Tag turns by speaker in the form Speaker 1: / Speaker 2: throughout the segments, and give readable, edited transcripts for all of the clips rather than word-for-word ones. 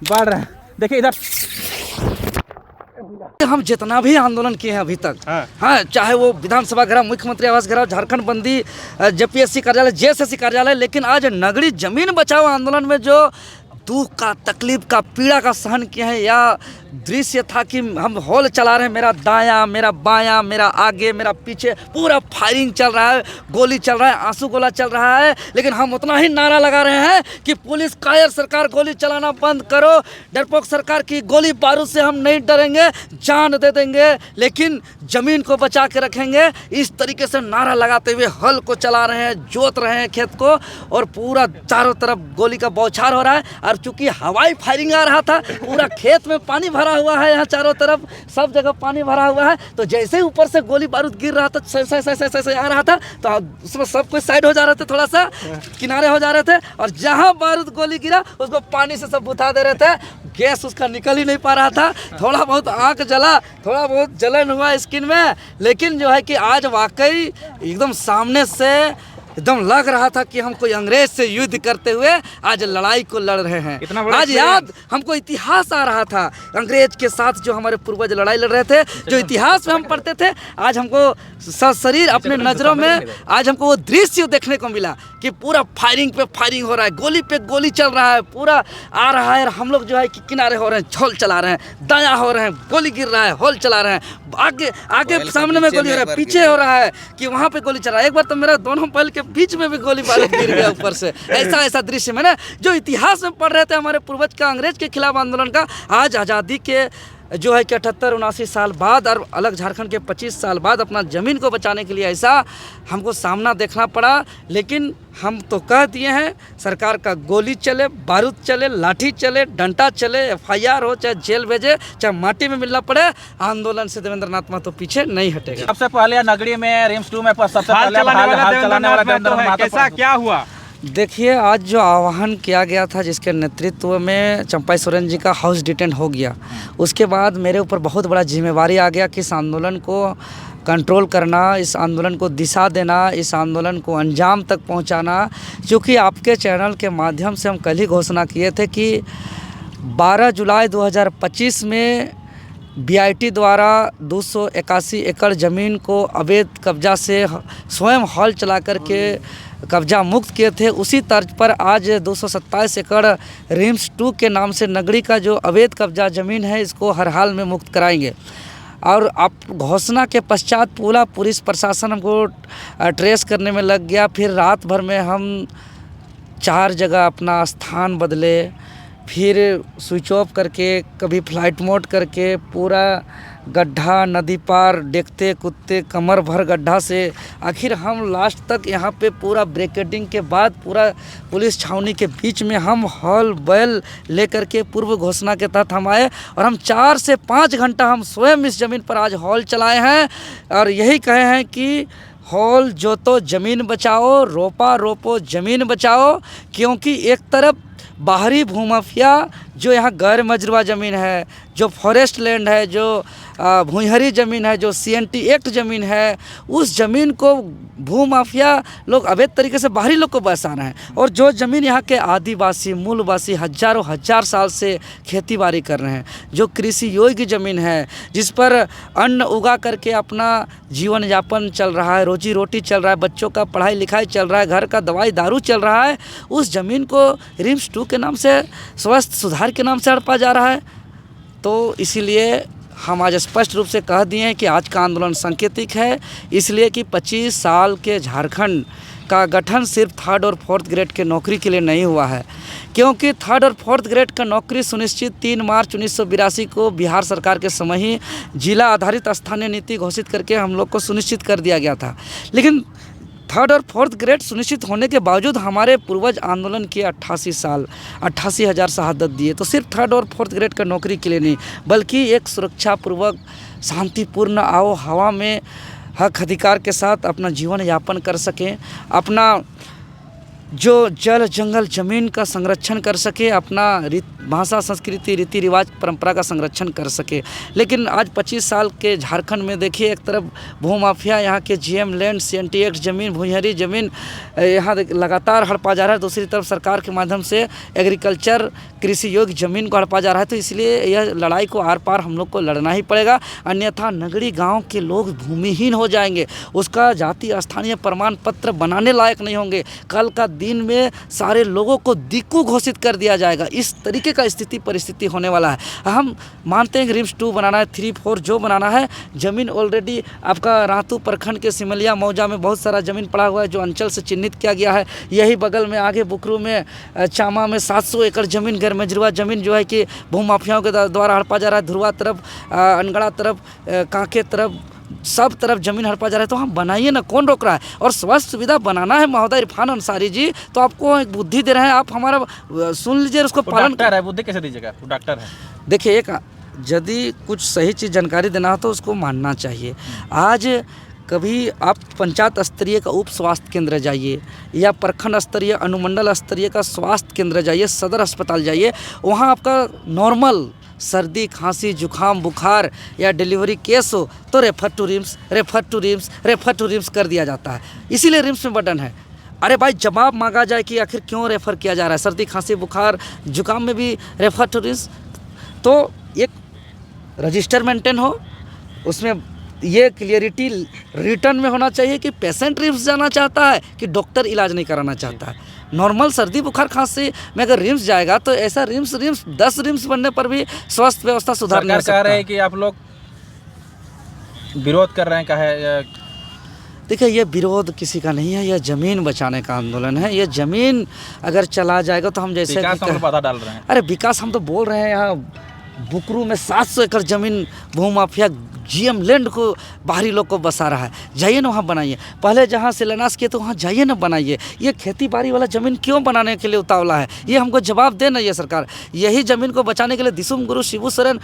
Speaker 1: बढ़ रहा है। देखिए इधर
Speaker 2: हम जितना भी आंदोलन किए हैं अभी तक, हाँ, चाहे वो विधानसभा घेराव, मुख्यमंत्री आवास घेराव, झारखंड बंदी, जेपीएससी कार्यालय, जेएसएससी कार्यालय, लेकिन आज नगरी जमीन बचाओ आंदोलन में जो दुख का, तकलीफ का, पीड़ा का सहन किए हैं, या दृश्य था कि हम हॉल चला रहे हैं, मेरा दायां, मेरा बायां, मेरा आगे, मेरा पीछे, पूरा फायरिंग चल रहा है, गोली चल रहा है, आंसू गोला चल रहा है, लेकिन हम उतना ही नारा लगा रहे हैं कि पुलिस कायर सरकार, गोली चलाना बंद करो, डरपोक सरकार की गोली बारूद से हम नहीं डरेंगे, जान दे देंगे, लेकिन ज़मीन को बचा के रखेंगे। इस तरीके से नारा लगाते हुए हल को चला रहे हैं, जोत रहे हैं खेत को, और पूरा चारों तरफ गोली का बौछार हो रहा है। और चूंकि हवाई फायरिंग आ रहा था, पूरा खेत में पानी भरा हुआ है, यहाँ चारों तरफ सब जगह पानी भरा हुआ है, तो जैसे ही ऊपर से गोली बारूद गिर रहा था, ऐसे आ रहा था, तो उसमें सब कुछ साइड हो जा रहे थे, थोड़ा सा किनारे हो जा रहे थे, और जहाँ बारूद गोली गिरा उसको पानी से सब बुझा दे रहे थे। गैस उसका निकल ही नहीं पा रहा था, थोड़ा बहुत आँख जला, थोड़ा बहुत जलन हुआ स्किन में, लेकिन जो है कि आज वाकई एकदम सामने से एकदम लग रहा था कि हम कोई अंग्रेज से युद्ध करते हुए आज लड़ाई को लड़ रहे हैं। आज याद हमको इतिहास आ रहा था, अंग्रेज के साथ जो हमारे पूर्वज लड़ाई लड़ रहे थे, जो इतिहास में हम पढ़ते थे, आज हमको शरीर अपने नज़रों में आज हमको वो दृश्य देखने को मिला कि पूरा फायरिंग पे फायरिंग हो रहा है, गोली पे गोली चल रहा है, पूरा आ रहा है, और हम लोग जो है कि किनारे हो रहे हैं, झोल चला रहे हैं, दायां हो रहे हैं, गोली गिर रहा है, होल चला रहे हैं, आगे आगे सामने में गोली हो रहा है, पीछे हो रहा है कि वहाँ पे गोली चल रहा है। एक बार तो मेरा दोनों पहल के बीच में भी गोली बारूद गिर गया ऊपर से। ऐसा दृश्य में ना, जो इतिहास में पढ़ रहे थे हमारे पूर्वज का, अंग्रेज के खिलाफ आंदोलन का, आज आज़ादी के जो है कि 78-79 साल बाद और अलग झारखंड के 25 साल बाद अपना ज़मीन को बचाने के लिए ऐसा हमको सामना देखना पड़ा। लेकिन हम तो कह दिए हैं, सरकार का गोली चले, बारूद चले, लाठी चले, डंडा चले, FIR हो, चाहे जेल भेजे, चाहे माटी में मिलना पड़े, आंदोलन से देवेंद्र नाथ महतो पीछे नहीं हटेगा।
Speaker 1: सबसे पहले नगरी में रिम्स 2 में सबसे पहले हाल चलाने वाला देवेंद्र महतो, कैसा क्या हुआ?
Speaker 2: देखिए, आज जो आह्वान किया गया था, जिसके नेतृत्व में चंपाई सोरेन जी का हाउस डिटेन हो गया, उसके बाद मेरे ऊपर बहुत बड़ा जिम्मेवारी आ गया कि इस आंदोलन को कंट्रोल करना, इस आंदोलन को दिशा देना, इस आंदोलन को अंजाम तक पहुंचाना। क्योंकि आपके चैनल के माध्यम से हम कल ही घोषणा किए थे कि 12 जुलाई 2025 में BIT द्वारा 281 एकड़ ज़मीन को अवैध कब्जा से स्वयं हॉल चला करके कब्जा मुक्त किए थे। उसी तर्ज पर आज 227 एकड़ रिम्स 2 के नाम से नगरी का जो अवैध कब्जा ज़मीन है, इसको हर हाल में मुक्त कराएंगे। और आप घोषणा के पश्चात पूरा पुलिस प्रशासन हमको ट्रेस करने में लग गया। फिर रात भर में हम 4 जगह अपना स्थान बदले, फिर स्विच ऑफ करके, कभी फ्लाइट मोड करके, पूरा गड्ढा, नदी पार, देखते कुत्ते, कमर भर गड्ढा से आखिर हम लास्ट तक यहाँ पे पूरा ब्रिकेडिंग के बाद पूरा पुलिस छावनी के बीच में हम हॉल बैल लेकर के पूर्व घोषणा के तहत हम आए, और हम 4 से 5 घंटा हम स्वयं इस ज़मीन पर आज हॉल चलाए हैं, और यही कहे हैं कि हॉल जोतो ज़मीन बचाओ, रोपा रोपो ज़मीन बचाओ। क्योंकि एक तरफ बाहरी भूमाफिया जो यहाँ गैर मजरूआ ज़मीन है, जो फॉरेस्ट लैंड है, जो भूइंहरी ज़मीन है, जो CNT एक्ट ज़मीन है, उस ज़मीन को भूमाफिया लोग अवैध तरीके से बाहरी लोग को बसा रहे हैं, और जो ज़मीन यहाँ के आदिवासी मूलवासी हज़ारों हजार साल से खेतीबाड़ी कर रहे हैं, जो कृषि योग्य ज़मीन है, जिस पर अन्न उगा करके अपना जीवन यापन चल रहा है, रोजी रोटी चल रहा है, बच्चों का पढ़ाई लिखाई चल रहा है, घर का दवाई दारू चल रहा है, उस ज़मीन को रिम्स 2 के नाम से, स्वास्थ्य सुधार के नाम से हड़पा जा रहा है। तो इसीलिए हम आज स्पष्ट रूप से कह दिए हैं कि आज का आंदोलन सांकेतिक है, इसलिए कि 25 साल के झारखंड का गठन सिर्फ 3rd और 4th ग्रेड के नौकरी के लिए नहीं हुआ है। क्योंकि 3rd और 4th ग्रेड का नौकरी सुनिश्चित 3 मार्च 1982 को बिहार सरकार के समय ही जिला आधारित स्थानीय नीति घोषित करके हम लोग को सुनिश्चित कर दिया गया था। लेकिन 3rd और 4th ग्रेड सुनिश्चित होने के बावजूद हमारे पूर्वज आंदोलन किए 88 साल, 88,000 शहादत दिए। तो सिर्फ 3rd और 4th ग्रेड का नौकरी के लिए नहीं, बल्कि एक सुरक्षापूर्वक शांतिपूर्ण आओ हवा में हक अधिकार के साथ अपना जीवन यापन कर सकें, अपना जो जल जंगल ज़मीन का संरक्षण कर सके, अपना भाषा संस्कृति रीति रिवाज परंपरा का संरक्षण कर सके। लेकिन आज 25 साल के झारखंड में देखिए, एक तरफ भूमाफिया, यहाँ के जीएम लैंड, CNT एक्ट ज़मीन, भूइंहरी ज़मीन यहाँ लगातार हड़पा जा रहा है। दूसरी तरफ सरकार के माध्यम से एग्रीकल्चर कृषि योग्य ज़मीन को हड़पा जा रहा है। तो इसलिए यह लड़ाई को आर पार हम लोग को लड़ना ही पड़ेगा, अन्यथा नगरी गाँव के लोग भूमिहीन हो जाएंगे, उसका जाति स्थानीय प्रमाण पत्र बनाने लायक नहीं होंगे। कल का दिन में सारे लोगों को दिक्कू घोषित कर दिया जाएगा। इस तरीके का स्थिति परिस्थिति होने वाला है। हम मानते हैं कि रिम्स 2 बनाना है, 3, 4 जो बनाना है। ज़मीन ऑलरेडी आपका रातू प्रखंड के सिमलिया मौजा में बहुत सारा ज़मीन पड़ा हुआ है जो अंचल से चिन्हित किया गया है। यही बगल में आगे बुकरू में चामा में 700 एकड़ ज़मीन गैरमजरूआ ज़मीन जो है कि भूमाफियाओं के द्वारा हड़पा जा रहा है। धुरवा तरफ, अनगढ़ा तरफ, कांके तरफ, सब तरफ ज़मीन हड़पा जा रहा है। तो हम बनाइए ना, कौन रोक रहा है? और स्वास्थ्य सुविधा बनाना है महोदय इरफान अंसारी जी, तो आपको एक बुद्धि दे रहे हैं, आप हमारा सुन लीजिए, उसको पालन।
Speaker 1: डॉक्टर है, बुद्धि कैसे दीजिएगा? वो डॉक्टर है।
Speaker 2: देखिए, एक यदि कुछ सही चीज़ जानकारी देना हो तो उसको मानना चाहिए। आज कभी आप पंचायत स्तरीय का उप स्वास्थ्य केंद्र जाइए या प्रखंड स्तरीय अनुमंडल स्तरीय का स्वास्थ्य केंद्र जाइए, सदर अस्पताल जाइए, वहाँ आपका नॉर्मल सर्दी खांसी जुखाम बुखार या डिलीवरी केस हो तो refer to RIMS, refer to RIMS, refer to RIMS कर दिया जाता है। इसीलिए रिम्स में बटन है। अरे भाई, जवाब मांगा जाए कि आखिर क्यों रेफ़र किया जा रहा है। सर्दी खांसी बुखार जुकाम में भी रेफर टू रिम्स, तो एक रजिस्टर मेंटेन हो, उसमें ये क्लियरिटी रिटर्न में होना चाहिए कि पेशेंट रिम्स जाना चाहता है कि डॉक्टर इलाज नहीं कराना चाहता है। नॉर्मल सर्दी बुखार खांसी में अगर रिम्स जाएगा तो ऐसा रिम्स 10 रिम्स बनने पर भी स्वास्थ्य व्यवस्था सुधार नहीं हो सकता।
Speaker 1: सरकार कह रहे हैं कि आप लोग विरोध कर रहे हैं, कहे।
Speaker 2: देखिए, ये विरोध किसी का नहीं है, यह ज़मीन बचाने का आंदोलन है। ये ज़मीन अगर चला जाएगा तो हम जैसे
Speaker 1: बाधा डाल रहे हैं।
Speaker 2: अरे विकास हम तो बोल रहे हैं, यहाँ बुकरू में 700 एकड़ ज़मीन भूमाफिया जीएम लैंड को बाहरी लोग को बसा रहा है। जाइए ना, वहाँ बनाइए। पहले जहाँ शिलान्यास किए तो वहाँ जाइए ना, बनाइए। ये खेती बाड़ी वाला ज़मीन क्यों बनाने के लिए उतावला है? ये हमको जवाब देना ये सरकार। यही ज़मीन को बचाने के लिए दिसुम गुरु शिबू सोरेन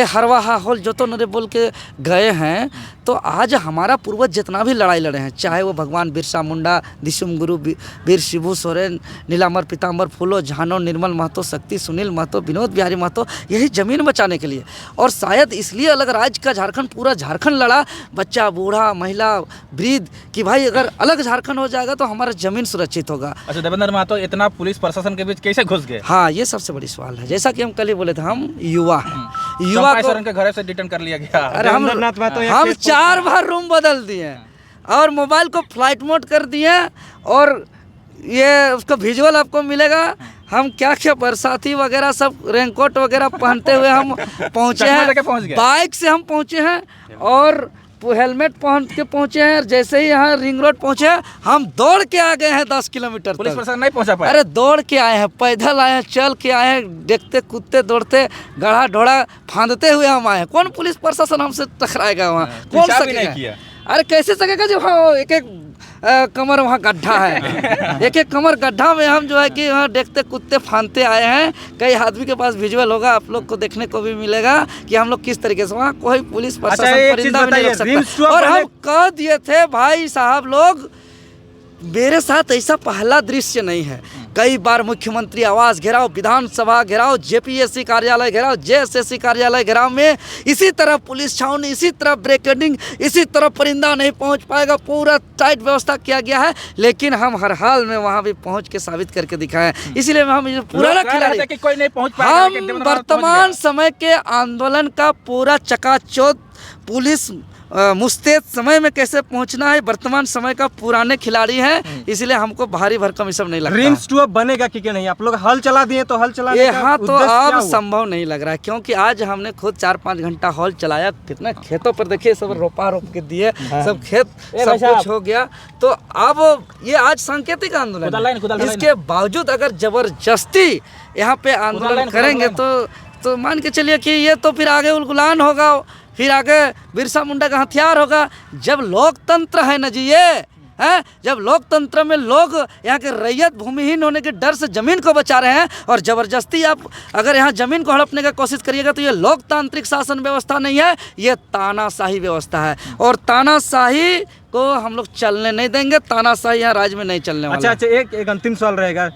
Speaker 2: हरवा हाहोल जो तो नरे बोल के गए हैं। तो आज हमारा पूर्वज जितना भी लड़ाई लड़े हैं, चाहे वो भगवान बिरसा मुंडा, दिसुम गुरु वीर शिबू सोरेन, नीलांबर पीताम्बर फूलो, झानो, निर्मल महतो, शक्ति सुनील महतो, विनोद बिहारी महतो, यही ज़मीन बचाने के लिए। और शायद इसलिए अलग राज्य का झारखंड, पूरा झारखंड लड़ा, बच्चा बूढ़ा महिला वृद्ध, कि भाई अगर अलग झारखंड हो जाएगा तो हमारा ज़मीन सुरक्षित होगा।
Speaker 1: अच्छा, देवेंद्र महतो इतना पुलिस प्रशासन के बीच कैसे घुस गए?
Speaker 2: हाँ, ये सबसे बड़ी सवाल है। जैसा कि हम कल ही बोले थे, हम युवा
Speaker 1: को के घर से डिटेन कर लिया गया।
Speaker 2: अरे हम 4 बार रूम बदल दिए और मोबाइल को फ्लाइट मोड कर दिए, और ये उसका विजुअल आपको मिलेगा। हम क्या क्या बरसाती वगैरह सब रेनकोट वगैरह पहनते हुए हम पहुँचे हैं, बाइक से हम पहुँचे हैं और हेलमेट पहन के पहुँचे हैं। जैसे ही यहाँ रिंग रोड पहुँचे हम दौड़ के आ गए हैं 10 किलोमीटर।
Speaker 1: पुलिस प्रशासन नहीं पहुँचा पाया।
Speaker 2: अरे दौड़ के आए हैं, पैदल आए हैं, चल के आए हैं, देखते कूदते दौड़ते गढ़ा ढोड़ा फांदते हुए हम आए हैं। कौन पुलिस प्रशासन हमसे टकराएगा? वहाँ कौन सकेगा? अरे कैसे सकेगा जब हाँ एक कमर वहाँ गड्ढा है, एक कमर गड्ढा में हम जो है कि वहाँ देखते कूदते फांदते आए हैं। कई आदमी के पास विजुअल होगा, आप लोग को देखने को भी मिलेगा कि हम लोग किस तरीके से, वहाँ कोई पुलिस प्रशासन परिंदा भी नहीं रख सकता। और हम कह दिए थे भाई साहब लोग, मेरे साथ ऐसा पहला दृश्य नहीं है। कई बार मुख्यमंत्री आवास घेराव, विधानसभा घेराव, जेपीएससी कार्यालय घेराव, जेएसएससी कार्यालय घेराव में इसी तरह पुलिस छावनी, इसी तरह ब्रेकेडिंग, इसी तरह परिंदा नहीं पहुंच पाएगा, पूरा टाइट व्यवस्था किया गया है। लेकिन हम हर हाल में वहां भी पहुंच के साबित करके दिखाएं। इसलिए हम पुराना खिलाड़ी,
Speaker 1: कोई नहीं पहुंच पाएगा।
Speaker 2: हम वर्तमान समय के आंदोलन का पूरा चकाचौंध पुलिस मुस्तैद समय में कैसे पहुंचना है, वर्तमान समय का पुराने खिलाड़ी हैं। इसलिए हमको भारी भरकम ये सब नहीं लगता।
Speaker 3: रिम्स 2 अब बनेगा कि नहीं? आप लोग हल चला दिए तो हल चला
Speaker 2: यहाँ तो अब संभव नहीं लग रहा है, क्योंकि आज हमने खुद 4-5 घंटा हॉल चलाया। कितना खेतों पर देखिए, सब रोपा रोप के दिए, सब खेत सब कुछ हो गया। तो अब ये आज सांकेतिक आंदोलन, इसके बावजूद अगर जबरदस्ती यहाँ पे आंदोलन करेंगे तो मान के चलिए कि ये तो फिर आगे उलगुलान होगा, फिर आगे बिरसा मुंडा का हथियार होगा। जब लोकतंत्र है ना जी, ये हैं? जब लोकतंत्र में लोग यहाँ के रैयत भूमिहीन होने के डर से ज़मीन को बचा रहे हैं और ज़बरदस्ती आप अगर यहाँ ज़मीन को हड़पने का कोशिश करिएगा तो ये लोकतांत्रिक शासन व्यवस्था नहीं है, ये तानाशाही व्यवस्था है। और तानाशाही को हम लोग चलने नहीं देंगे, तानाशाही यहाँ राज्य में नहीं चलने वाला।
Speaker 3: अच्छा, एक अंतिम सवाल रहेगा,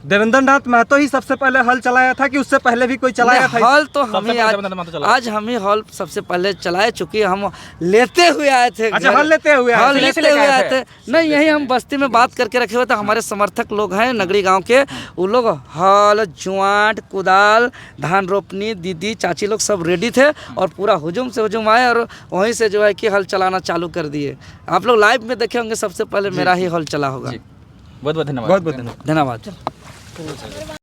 Speaker 3: देवेंद्र नाथ महतो ही सबसे पहले हल चलाया था कि उससे पहले भी कोई चलाया था?
Speaker 2: हल तो हम
Speaker 1: सबसे
Speaker 2: ही
Speaker 1: पहले देवेंद्र महतो चलाया।
Speaker 2: आज हम ही हल सबसे पहले चलाए, चूंकि हम लेते हुए आए थे।
Speaker 3: अच्छा, हल लेते हुए आए
Speaker 2: हल
Speaker 3: थे।
Speaker 2: लेते हुए आए थे। नहीं, यही हम बस्ती में बात करके रखे हुए थे। हमारे समर्थक लोग हैं नगरी गांव के, वो लोग हल, जुआंट, कुदाल, धान रोपनी, दीदी, चाची लोग सब रेडी थे और पूरा हुजूम से हुजूम आए और वहीं से जो है कि हल चलाना चालू कर दिए। आप लोग लाइव में देखे होंगे, सबसे पहले मेरा ही हल चला होगा।
Speaker 1: बहुत बहुत धन्यवाद।
Speaker 3: बहुत बहुत धन्यवाद।
Speaker 2: धन्यवाद।